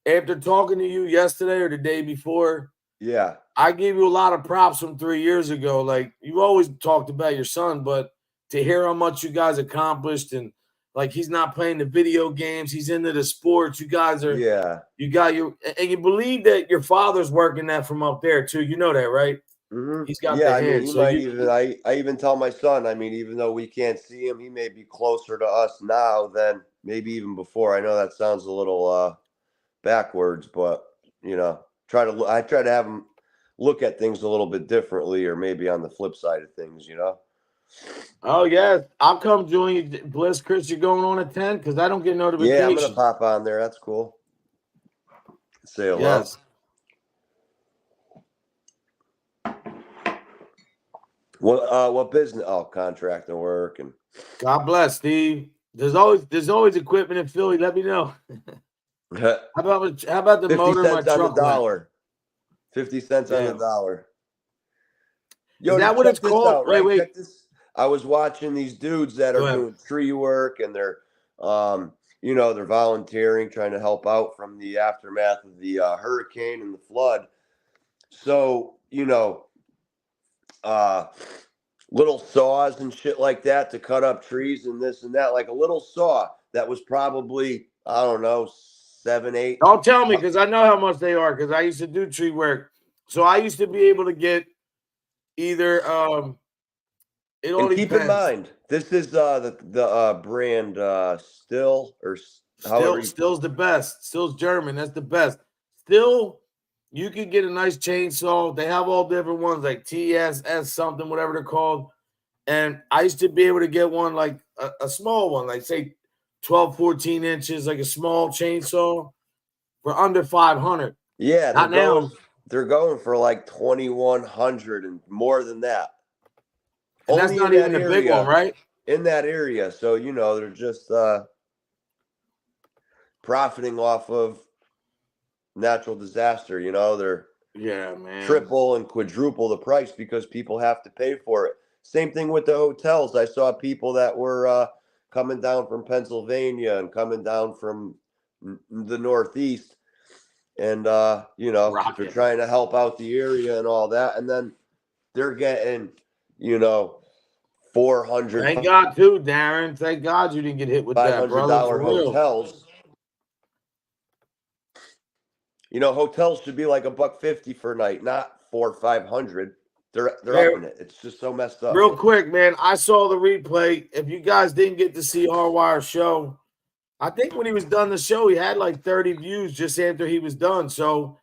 after talking to you yesterday or the day before, yeah, I gave you a lot of props from 3 years ago. Like you always talked about your son, but to hear how much you guys accomplished and like he's not playing the video games, he's into the sports. You guys are, you got your, and you believe that your father's working that from up there too. You know that, right? Mm-hmm. He's got the I hand. mean, I even tell my son, I mean, even though we can't see him, he may be closer to us now than maybe even before. I know that sounds a little backwards, but I try to have him look at things a little bit differently, or maybe on the flip side of things, Oh yeah, I'll come join you, Bliss. Chris, you're going on at 10 because I don't get notifications. Yeah, I'm gonna pop on there. That's cool. Say hello. Yes. What business? Oh, contracting work and. God bless, Steve. There's always equipment in Philly. Let me know. How about the 50 motor in my cents on truck? the dollar. 50 cents on the dollar. Yo, is that what it's called? Out, right? Wait. Check this. I was watching these dudes that are doing tree work, and they're, they're volunteering, trying to help out from the aftermath of the hurricane and the flood. So, little saws and shit like that to cut up trees and this and that, like a little saw that was probably, I don't know, 7, 8. Don't tell me because I know how much they are because I used to do tree work. So I used to be able to get either it only keep depends. in mind, this is the brand Still or Still's the best. Still's German. That's the best. Still, you can get a nice chainsaw. They have all different ones like TSS something, whatever they're called. And I used to be able to get one like a small one, like say 12, 14 inches, like a small chainsaw for under 500. Yeah, they're going for like 2,100 and more than that. And that's not even the big one, right? In that area. So, they're just profiting off of natural disaster. They're triple and quadruple the price because people have to pay for it. Same thing with the hotels. I saw people that were coming down from Pennsylvania and coming down from the Northeast. And, they're trying to help out the area and all that. And then they're getting, 400. Thank God, too, Darren. Thank God you didn't get hit with that, brother. $500 hotels. Hotels should be like $150 for a night, not $400 or $500. They're upping it. It's just so messed up. Real quick, man. I saw the replay. If you guys didn't get to see Hardwire's show, I think when he was done the show, he had like 30 views just after he was done. So,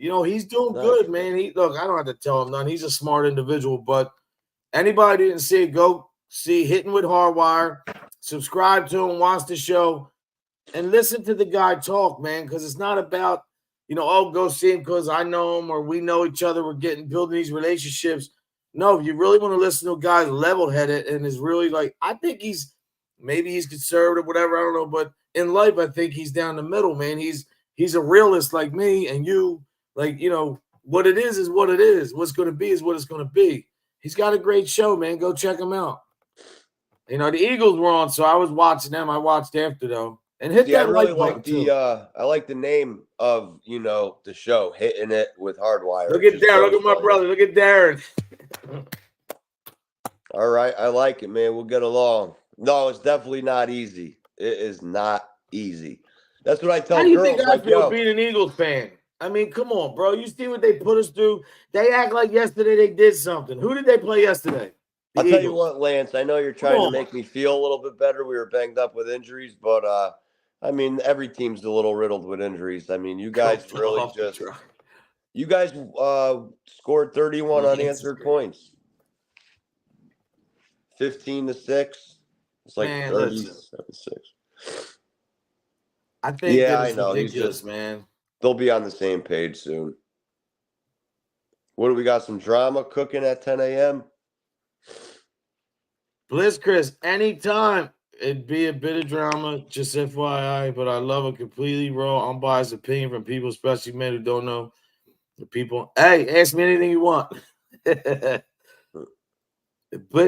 He's doing Nice. good, man. Look, I don't have to tell him nothing. He's a smart individual, but anybody didn't see it, go see Hitting with Hardwire, subscribe to him, watch the show, and listen to the guy talk, man, because it's not about, go see him because I know him or we know each other. We're building these relationships. No, if you really want to listen to a guy level-headed and is really I think maybe he's conservative, whatever, I don't know, but in life, I think he's down the middle, man. He's a realist like me and you. What it is what it is. What's going to be is what it's going to be. He's got a great show, man. Go check him out. The Eagles were on, so I was watching them. I watched after, though. And hit that really like the I like the name of the show, Hitting It with Hardwire. Look at Darren. Look at my brother. Look at Darren. All right, I like it, man. We'll get along. No, it's definitely not easy. It is not easy. That's what I tell girls. How do you girls. think I feel being an Eagles fan? I mean, come on, bro. You see what they put us through? They act like yesterday they did something. Who did they play yesterday? I'll tell you what, Lance. I know you're trying to make me feel a little bit better. We were banged up with injuries, but I mean, every team's a little riddled with injuries. I mean, you guys really just – you guys scored 31 unanswered points. 15-6. It's like 37-6. I think I know. Ridiculous, man. They'll be on the same page soon. What do we got? Some drama cooking at 10 a.m.? Bliss Chris, anytime. It'd be a bit of drama, just FYI, but I love a completely raw, unbiased opinion from people, especially men who don't know the people. Hey, ask me anything you want. But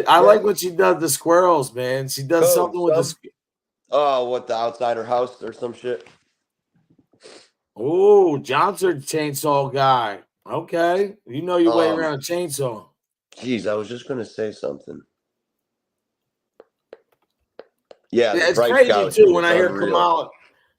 I like what she does, the squirrels, man. She does something with the the outsider house or some shit? Oh, Johnson chainsaw guy. Okay. You know your way around a chainsaw. Geez, I was just going to say something. Yeah, it's crazy too when I hear Kamala.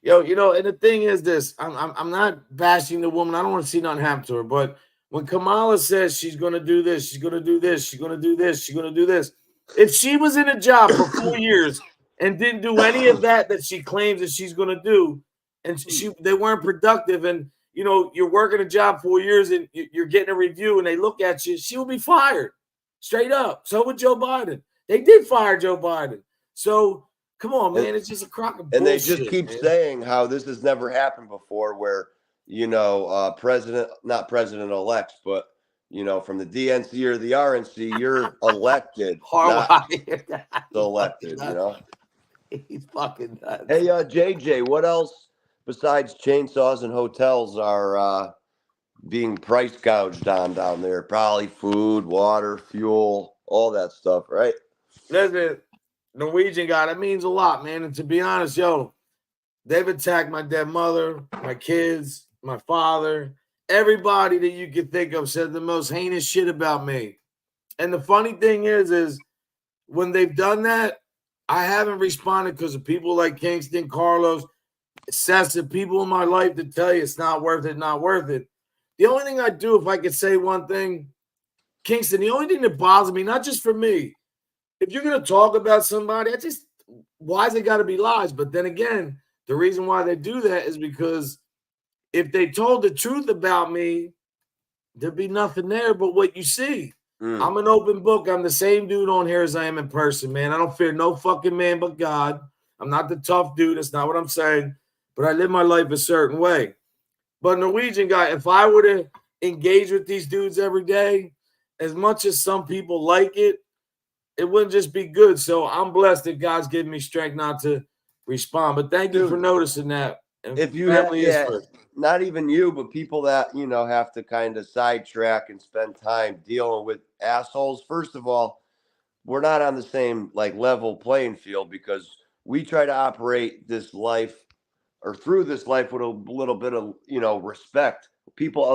And the thing is this: I'm not bashing the woman. I don't want to see nothing happen to her. But when Kamala says she's going to do this, she's going to do this, she's going to do this, she's going to do this. If she was in a job for 4 years and didn't do any of that she claims that she's going to do, and they weren't productive, and you're working a job 4 years and you're getting a review, and they look at you, she will be fired, straight up. So would Joe Biden. They did fire Joe Biden. So. Come on, man. It's just a crock of bullshit. And they just keep saying how this has never happened before where, not president-elects, but, from the DNC or the RNC, you're elected. Not elected, He's fucking nuts. Hey, JJ, what else besides chainsaws and hotels are being price gouged on down there? Probably food, water, fuel, all that stuff, right? Listen. Norwegian guy, that means a lot, man. And to be honest, they've attacked my dead mother, my kids, my father, everybody that you could think of said the most heinous shit about me. And the funny thing is when they've done that, I haven't responded because of people like Kingston, Carlos, excessive people in my life to tell you it's not worth it, not worth it. The only thing I do, if I could say one thing, Kingston, the only thing that bothers me, not just for me, if you're going to talk about somebody, why is it got to be lies? But then again, the reason why they do that is because if they told the truth about me, there'd be nothing there but what you see. I'm an open book. I'm the same dude on here as I am in person, man. I don't fear no fucking man but God. I'm not the tough dude. That's not what I'm saying. But I live my life a certain way. But Norwegian guy, if I were to engage with these dudes every day, as much as some people like it, it wouldn't just be good. So I'm blessed that God's given me strength not to respond. But thank you for noticing that. And if you have, not even you, but people that, have to kind of sidetrack and spend time dealing with assholes. First of all, we're not on the same level playing field because we try to operate this life or through this life with a little bit of, respect.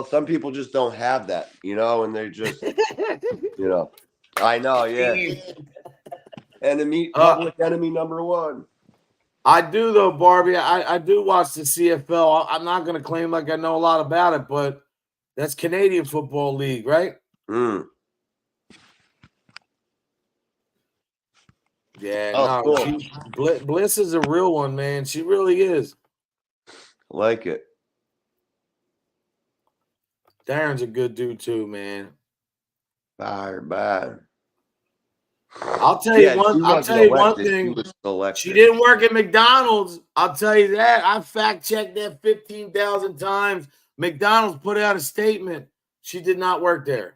Some people just don't have that, and they just, I know, yeah. Public enemy number one. I do, though, Barbie. I do watch the CFL. I'm not going to claim like I know a lot about it, but that's Canadian Football League, right? Yeah, cool. Bliss is a real one, man. She really is. Like it. Darren's a good dude too, man. Bye. I'll tell you one thing. She didn't work at McDonald's. I'll tell you that. I fact checked that 15,000 times. McDonald's put out a statement. She did not work there.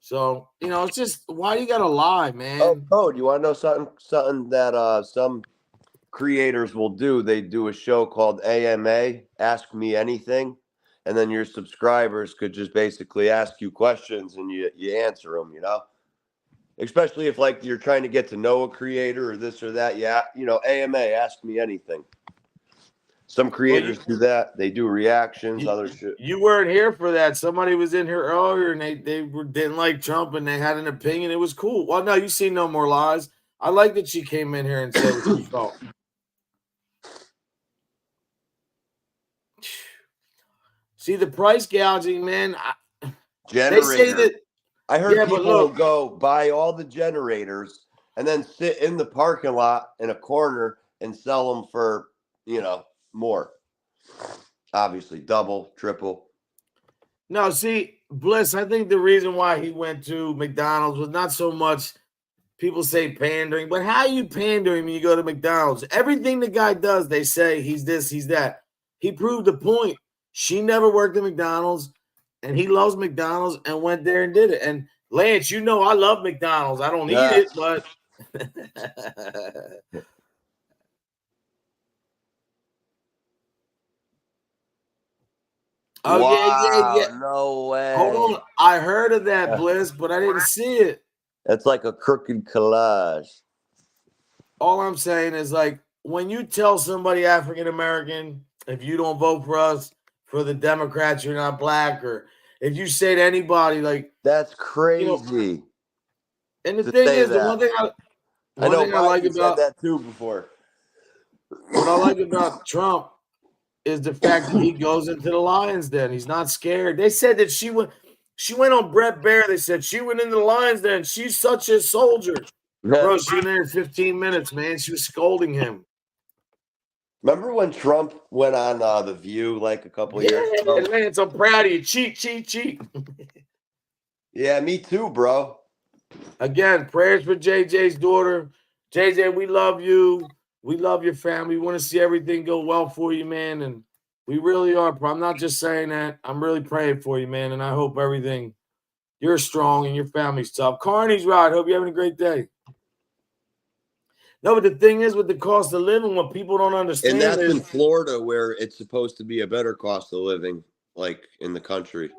So, it's just, why do you got to lie, man? Oh, Code, you want to know something that some creators will do? They do a show called AMA, Ask Me Anything, and then your subscribers could just basically ask you questions and you answer them, especially if like you're trying to get to know a creator or this or that. Yeah, AMA, Ask Me Anything. Some creators do that. They do reactions, other shit. You weren't here for that. Somebody was in here earlier and they didn't like Trump and they had an opinion. It was cool. Well, no, you see No More Lies. I like that she came in here and said what she felt. See, the price gouging, man. Generator. They say that. I heard people go buy all the generators and then sit in the parking lot in a corner and sell them for, more. Obviously, double, triple. No, see, Bliss, I think the reason why he went to McDonald's was not so much people say pandering, but how are you pandering when you go to McDonald's? Everything the guy does, they say he's this, he's that. He proved the point. She never worked at McDonald's, and he loves McDonald's and went there and did it. And Lance, I love McDonald's. I don't eat it, but oh, wow, yeah. No way. Hold on. I heard of that, Bliss, but I didn't see it. It's like a crooked collage. All I'm saying is, like, when you tell somebody African-American, if you don't vote for us, for the Democrats, you're not black, or if you say to anybody, like, that's crazy. And the thing is, the one thing I like about that too before. What I like about Trump is the fact that he goes into the lion's den. He's not scared. They said that she went on Brett Baer. They said she went into the lion's den. She's such a soldier. Bro, she was there in 15 minutes, man. She was scolding him. Remember when Trump went on The View like a couple years ago? Lance, I'm proud of you. Cheat. Yeah, me too, bro. Again, prayers for JJ's daughter. JJ, we love you. We love your family. We want to see everything go well for you, man. And we really are. I'm not just saying that. I'm really praying for you, man. And I hope you're strong and your family's tough. Carney's right. Hope you're having a great day. No, but the thing is, with the cost of living, what people don't understand and that's in Florida, where it's supposed to be a better cost of living, like in the country.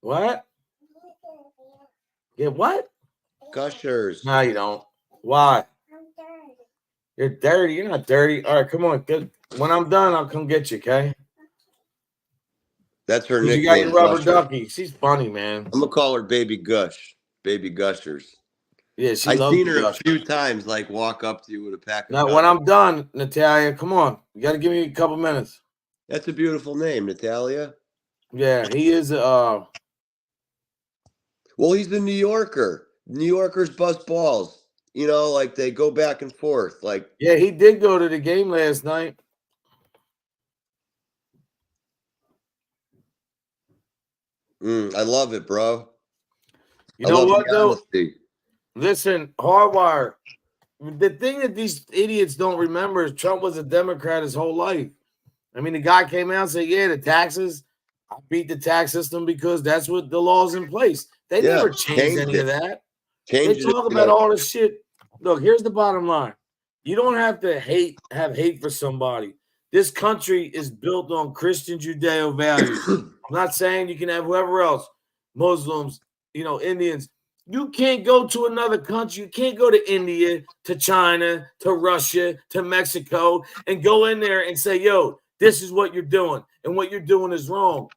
What? Yeah, what? Gushers. No, you don't. Why? You're dirty. You're not dirty. All right, come on. Good. When I'm done, I'll come get you, okay? That's her nickname. You got your rubber ducky. She's funny, man. I'm going to call her Baby Gush. Baby Gushers. Yeah, I've seen her a few times, like, walk up to you with a pack of Now, when I'm done, Natalia, come on. You got to give me a couple minutes. That's a beautiful name, Natalia. Yeah, he is. Well, he's a New Yorker. New Yorkers bust balls. Like they go back and forth. Like, yeah, he did go to the game last night. I love it, bro. You know what, though? Listen, Hardwire. The thing that these idiots don't remember is Trump was a Democrat his whole life. I mean, the guy came out and said, yeah, the taxes, I beat the tax system because that's what the law's in place. They never changed any of that. They talk about all this shit. Look, here's the bottom line. You don't have to have hate for somebody. This country is built on Christian Judeo values. I'm not saying you can have whoever else, Muslims, Indians. You can't go to another country. You can't go to India, to China, to Russia, to Mexico, and go in there and say, yo, this is what you're doing, and what you're doing is wrong.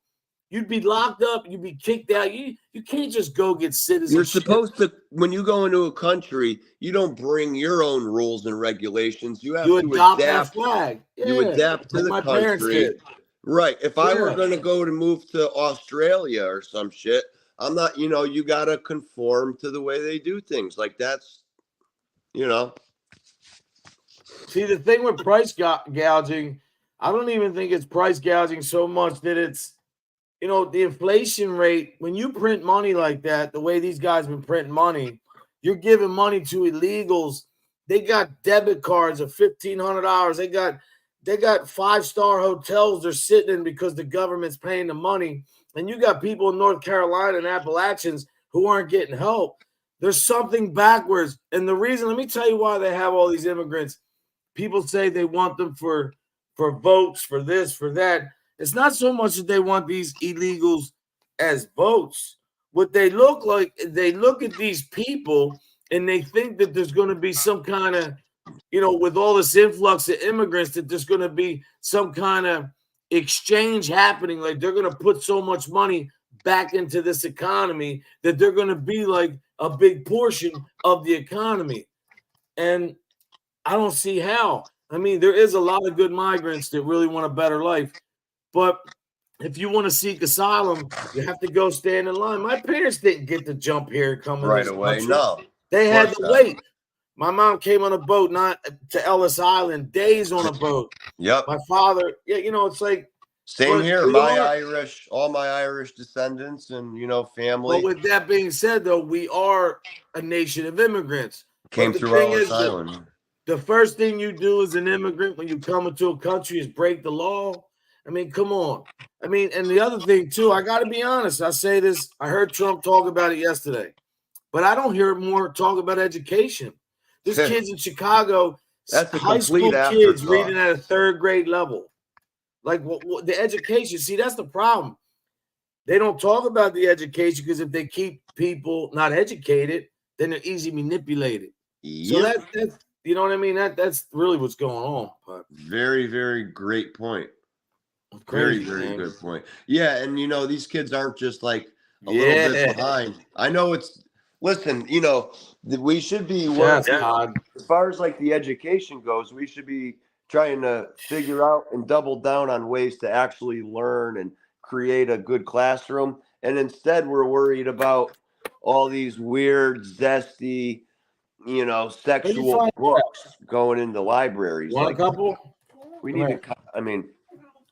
You'd be locked up. You'd be kicked out. You can't just go get citizenship. You're supposed to, when you go into a country, you don't bring your own rules and regulations. You have to adopt that flag. Yeah, you adapt to the country. Right. If I were going to move to Australia or some shit, I'm not, you got to conform to the way they do things. Like that's, See, the thing with price gouging, I don't even think it's price gouging so much that it's you know, the inflation rate, when you print money like that, the way these guys been printing money, you're giving money to illegals. They got debit cards of $1,500. They got 5-star hotels they're sitting in because the government's paying the money. And you got people in North Carolina and Appalachians who aren't getting help. There's something backwards. And the reason, let me tell you why they have all these immigrants. People say they want them for votes, for this, for that. It's not so much that they want these illegals as votes. What they look like, they look at these people and they think that there's going to be some kind of, you know, with all this influx of immigrants, that there's going to be some kind of exchange happening. Like they're going to put so much money back into this economy that they're going to be like a big portion of the economy. And I don't see how. I mean, there is a lot of good migrants that really want a better life. But if you want to seek asylum, you have to go stand in line. My parents didn't get to jump here and come right in away. country. No, they had to wait. My mom came on a boat, not to Ellis Island, days on a boat. Yep. My father, yeah, you know, it's like same here. All my Irish descendants and, you know, family. But with that being said, though, we are a nation of immigrants. Came through Ellis Island. The first thing you do as an immigrant when you come into a country is break the law. I mean, come on. I mean, and the other thing, too, I got to be honest. I say this. I heard Trump talk about it yesterday. But I don't hear more talk about education. There's kids in Chicago, high school kids reading at a 3rd grade level. Like what, the education. See, that's the problem. They don't talk about the education because if they keep people not educated, then they're easy manipulated. Yep. So that's you know what I mean? That's really what's going on. But very, very great point. Very, very good point. Yeah, and you know, these kids aren't just like a little bit behind. I know it's listen, you know, we should be working as far as like the education goes, we should be trying to figure out and double down on ways to actually learn and create a good classroom. And instead we're worried about all these weird, zesty, you know, sexual books going into libraries. Want a couple? We need to, I mean,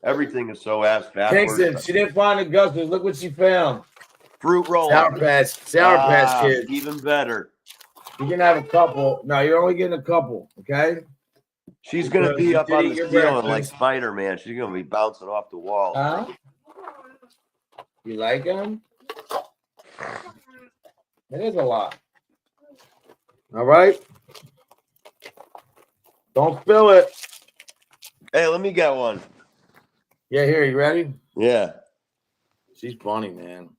everything is so ass backwards. Kingston, she didn't find the Gus's. Look what she found. Fruit roll. Sour Patch Kid. Even better. You can have a couple. No, you're only getting a couple, okay? She's going to be up on the ceiling like Spider-Man. She's going to be bouncing off the wall. Huh? You like them? It is a lot. All right. Don't spill it. Hey, let me get one. Yeah, here. You ready? Yeah. She's funny, man.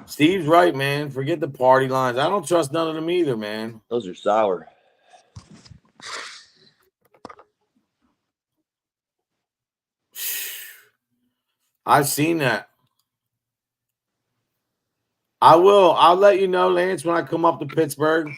Steve's right, man. Forget the party lines. I don't trust none of them either, man. Those are sour. I've seen that. I'll let you know, Lance, when I come up to Pittsburgh.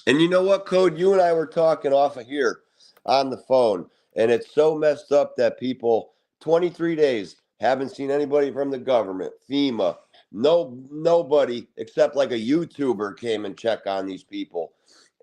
And you know what, Code? You and I were talking off of here on the phone, and it's so messed up that people 23 days haven't seen anybody from the government, FEMA, nobody except like a YouTuber came and checked on these people.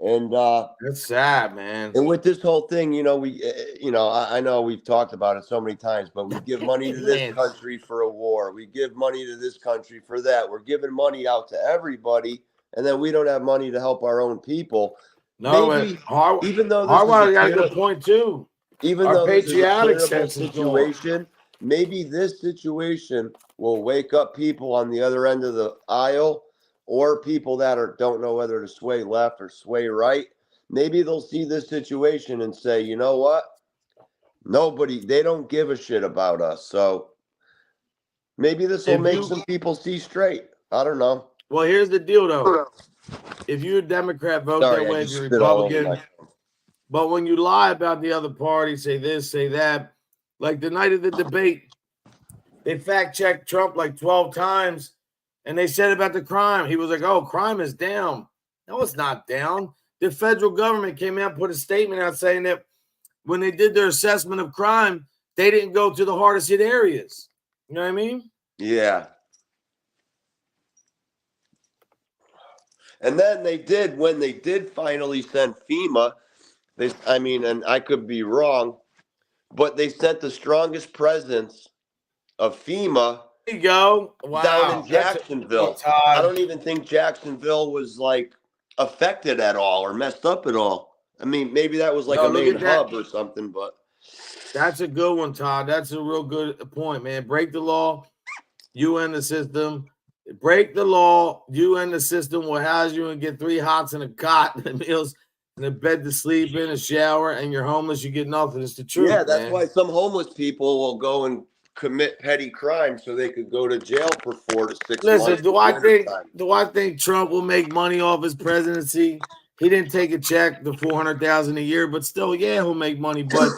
And that's sad, man. And with this whole thing, you know, I know we've talked about it so many times, but we give money to this country for a war. We give money to this country for that. We're giving money out to everybody, and then we don't have money to help our own people. No, maybe, Harvard, even though Harvard got a good point too. Even though this is a terrible situation, maybe this situation will wake up people on the other end of the aisle, or people that don't know whether to sway left or sway right. Maybe they'll see this situation and say, you know what? They don't give a shit about us. So maybe this will make some people see straight. I don't know. Well, here's the deal, though. If you're a Democrat, vote that way. If you're Republican. But when you lie about the other party, say this, say that, like the night of the debate, they fact-checked Trump like 12 times. And they said about the crime. He was like, oh, crime is down. No, it's not down. The federal government came out and put a statement out saying that when they did their assessment of crime, they didn't go to the hardest hit areas. You know what I mean? Yeah. And then when they did finally send FEMA, and I could be wrong, but they sent the strongest presence of FEMA there you go. Wow. down in Jacksonville. I don't even think Jacksonville was like affected at all or messed up at all. I mean, maybe that was like a main hub or something, but that's a good one, Todd. That's a real good point, man. Break the law, you end the system. Break the law, you end the system will house you and get 3 hots and a cot and meals and a bed to sleep in, a shower, and you're homeless, you get nothing. It's the truth. Yeah, that's man. why some homeless people will go and commit petty crime so they could go to jail for 4 to 6 months. Listen, do I think Trump will make money off his presidency? He didn't take a check, the $400,000 a year, but still, yeah, he'll make money. But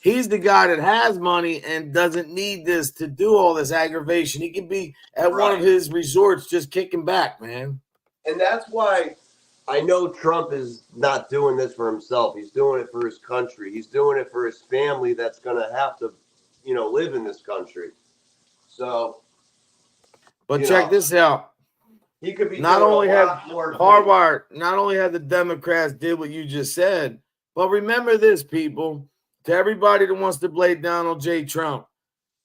he's the guy that has money and doesn't need this to do all this aggravation. He can be at one of his resorts just kicking back, man. And that's why I know Trump is not doing this for himself. He's doing it for his country. He's doing it for his family that's going to have to, live in this country. So, but check this out. He could be not only have Hardwired, not only have the Democrats did what you just said, but remember this, people, to everybody that wants to blame Donald J. Trump,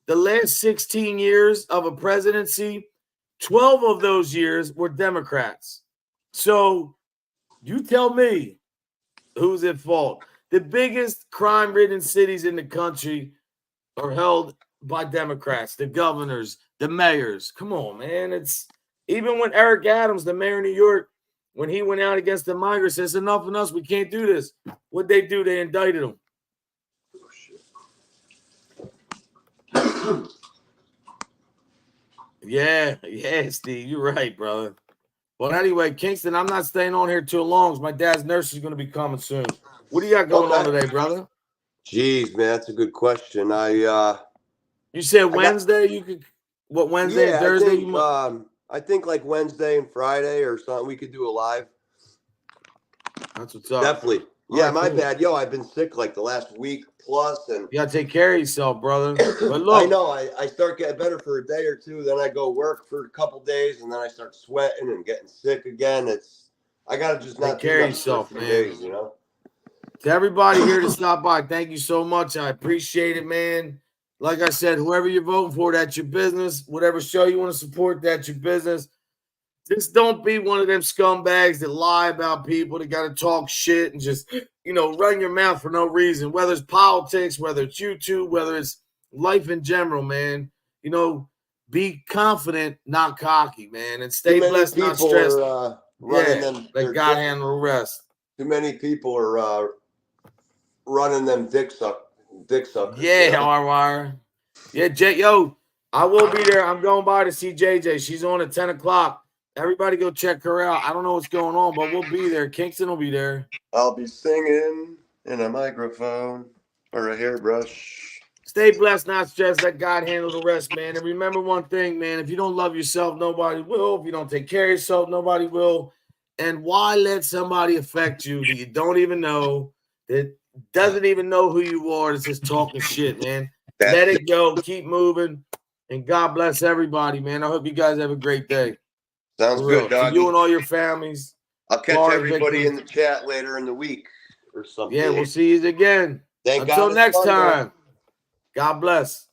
the last 16 years of a presidency, 12 of those years were Democrats. So you tell me who's at fault. The biggest crime-ridden cities in the country are held by Democrats, the governors, the mayors. Come on, man. It's even when Eric Adams, the mayor of New York, when he went out against the migrants, says enough of us, we can't do this. What'd they do? They indicted him. Yeah, Steve, you're right, brother. Well, anyway, Kingston, I'm not staying on here too long. My dad's nurse is going to be coming soon. What do you got going on today, brother? Jeez, man, that's a good question. You said Wednesday. You could Wednesday and Thursday? I think like Wednesday and Friday or something. We could do a live. That's what's up. Definitely. Yeah, my bad. Yo, I've been sick like the last week plus, and you gotta take care of yourself, brother. But look, I know I start getting better for a day or two, then I go work for a couple days, and then I start sweating and getting sick again. I gotta just not take care of yourself, man. Days, To everybody here to stop by, thank you so much. I appreciate it, man. Like I said, whoever you're voting for, that's your business. Whatever show you want to support, that's your business. Just don't be one of them scumbags that lie about people that got to talk shit and just, run your mouth for no reason, whether it's politics, whether it's YouTube, whether it's life in general, man. Be confident, not cocky, man, and stay blessed, not stressed. Let God handle the rest. Too many people are running them dick suckers. Yeah, Hardwire. Yeah, Yo, I will be there. I'm going by to see JJ. She's on at 10 o'clock. Everybody go check her out. I don't know what's going on, but we'll be there. Kingston will be there. I'll be singing in a microphone or a hairbrush. Stay blessed, not stressed. Let God handle the rest, man. And remember one thing, man. If you don't love yourself, nobody will. If you don't take care of yourself, nobody will. And why let somebody affect you that you don't even know, that doesn't even know who you are, that's just talking shit, man? Let it go. Keep moving. And God bless everybody, man. I hope you guys have a great day. Sounds good, dog. You and all your families. I'll catch everybody in the chat later in the week or something. Yeah, we'll see you again. Until next time. God bless.